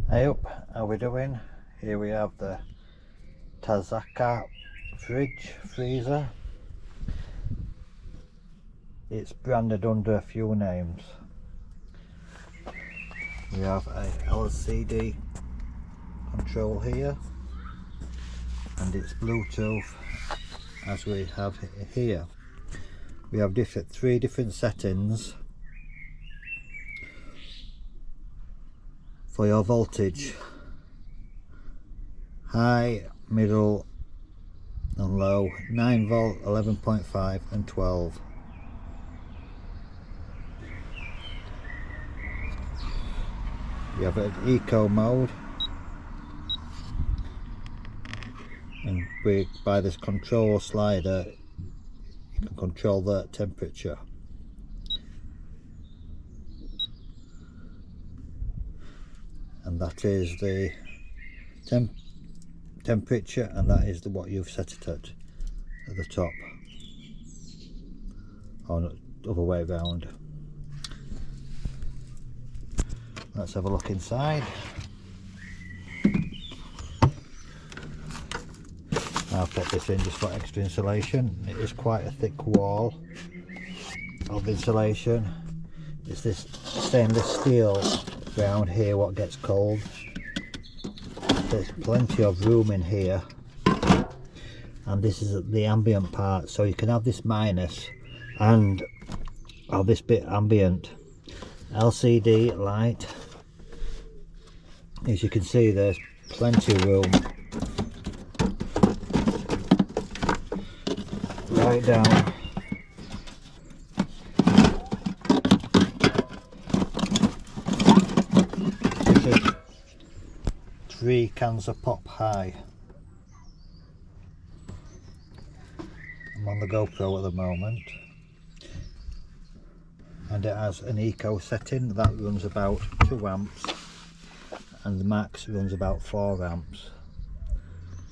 Hey up, how we doing? Here we have the TAZZAKA freezer. It's branded under a few names. We have a LCD control here, and it's Bluetooth as we have here. We have three different settings for your voltage: high, middle and low, 9 volt, 11.5 and 12. We have an eco mode, and by this control slider you can control the temperature. And that is the temperature, and that is what you've set it at the top, or not, other way around. Let's have a look inside. I'll put this in just for extra insulation. It is quite a thick wall of insulation. It's this stainless steel around here what gets cold. There's plenty of room in here, and this is the ambient part, so you can have this minus and have this bit ambient. LCD light, as you can see there's plenty of room right down. This is 3 cans of pop high. I'm on the GoPro at the moment, and it has an eco setting that runs about 2 amps, and the max runs about 4 amps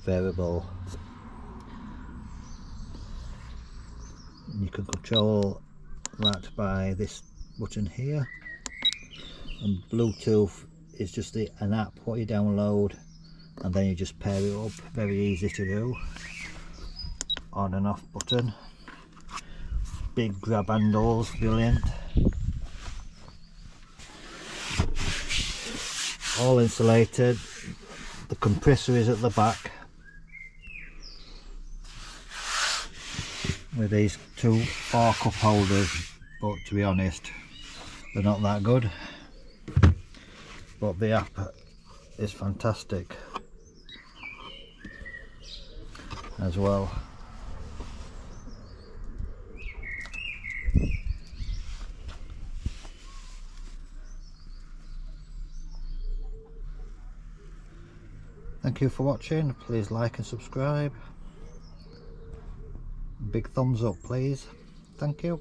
variable. You can control that by this button here, and Bluetooth is just an app what you download, and then you just pair it up. Very easy to do. On and off button, big grab handles, brilliant. All insulated. The compressor is at the back with these 2 4-cup holders, but to be honest they're not that good, but the app is fantastic as well. Thank you for watching. Please like and subscribe. Big thumbs up please. Thank you.